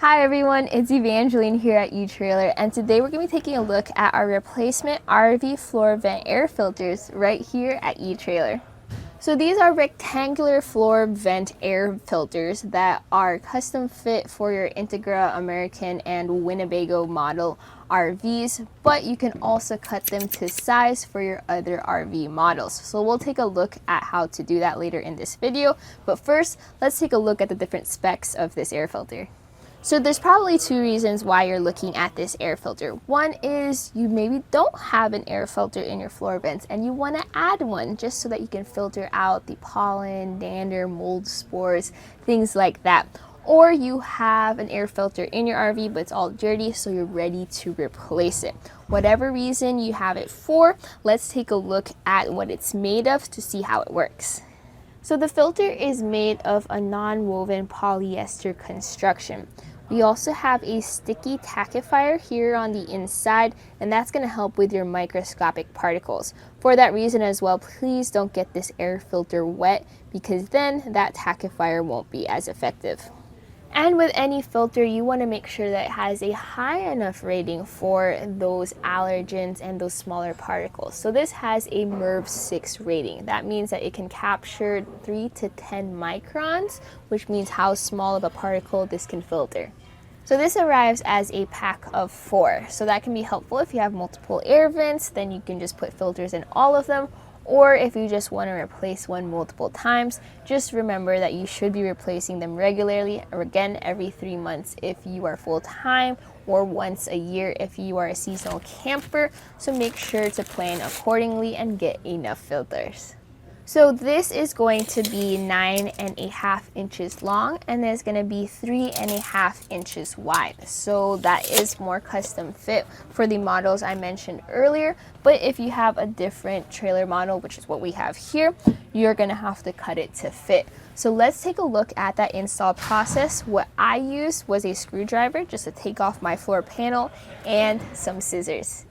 Hi everyone, it's Evangelina here at etrailer, and today we're going to be taking a look at our replacement RV floor vent air filters right here at etrailer. So these are rectangular floor vent air filters that are custom fit for your Integra, American and Winnebago model RVs, but you can also cut them to size for your other RV models. So we'll take a look at how to do that later in this video, but first let's take a look at the different specs of this air filter. So there's probably two reasons why you're looking at this air filter. One is you maybe don't have an air filter in your floor vents and you want to add one just so that you can filter out the pollen, dander, mold, spores, things like that. Or you have an air filter in your RV but it's all dirty, so you're ready to replace it. Whatever reason you have it for, let's take a look at what it's made of to see how it works. So the filter is made of a non-woven polyester construction. We also have a sticky tackifier here on the inside, and that's going to help with your microscopic particles. For that reason as well, please don't get this air filter wet because then that tackifier won't be as effective. And with any filter, you want to make sure that it has a high enough rating for those allergens and those smaller particles. So this has a MERV 6 rating. That means that it can capture 3 to 10 microns, which means how small of a particle this can filter. So this arrives as a pack of 4. So that can be helpful if you have multiple air vents, then you can just put filters in all of them. Or if you just want to replace one multiple times, just remember that you should be replacing them regularly, or again every 3 months if you are full-time, or once a year if you are a seasonal camper. So make sure to plan accordingly and get enough filters. So this is going to be 9.5 inches long and it's going to be 3.5 inches wide. So that is more custom fit for the models I mentioned earlier. But if you have a different trailer model, which is what we have here, you're going to have to cut it to fit. So let's take a look at that install process. What I used was a screwdriver just to take off my floor panel and some scissors.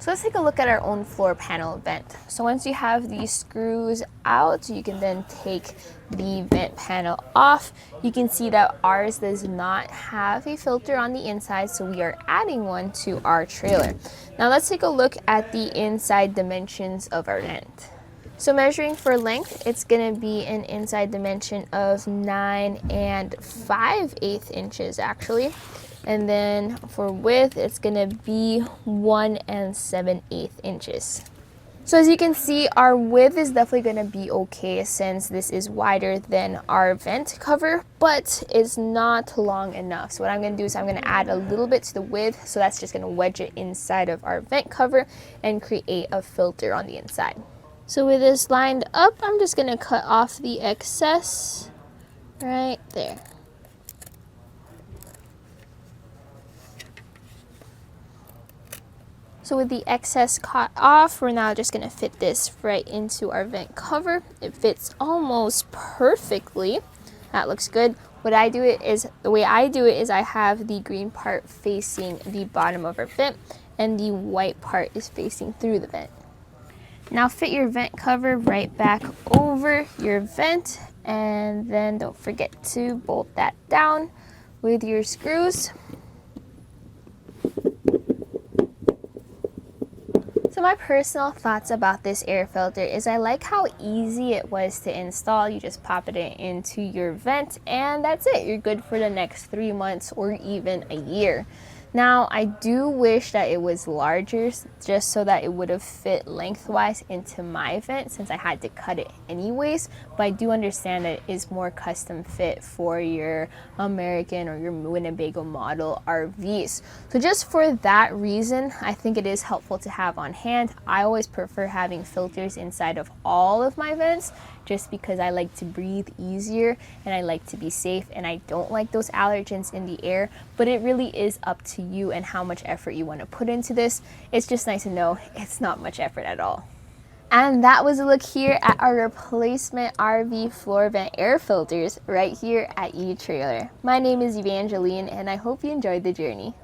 So let's take a look at our own floor panel vent. So once you have these screws out, you can then take the vent panel off. You can see that ours does not have a filter on the inside, so we are adding one to our trailer. Now let's take a look at the inside dimensions of our vent. So measuring for length, it's going to be an inside dimension of 9 5/8 inches actually. And then for width, it's gonna be 1 7/8 inches. So as you can see, our width is definitely gonna be okay since this is wider than our vent cover, but it's not long enough. So what I'm gonna do is I'm gonna add a little bit to the width, so that's just gonna wedge it inside of our vent cover and create a filter on the inside. So with this lined up, I'm just gonna cut off the excess right there. So with the excess cut off, we're now just going to fit this right into our vent cover. It fits almost perfectly. That looks good. The way I do it is I have the green part facing the bottom of our vent and the white part is facing through the vent. Now fit your vent cover right back over your vent, and then don't forget to bolt that down with your screws. So my personal thoughts about this air filter is I like how easy it was to install. You just pop it into your vent and that's it. You're good for the next 3 months or even a year. Now, I do wish that it was larger just so that it would have fit lengthwise into my vent since I had to cut it anyways, but I do understand that it is more custom fit for your American or your Winnebago model RVs. So just for that reason, I think it is helpful to have on hand. I always prefer having filters inside of all of my vents just because I like to breathe easier and I like to be safe and I don't like those allergens in the air, but it really is up to you and how much effort you want to put into this. It's just nice to know it's not much effort at all. And that was a look here at our replacement RV floor vent air filters right here at etrailer. My name is Evangelina and I hope you enjoyed the journey.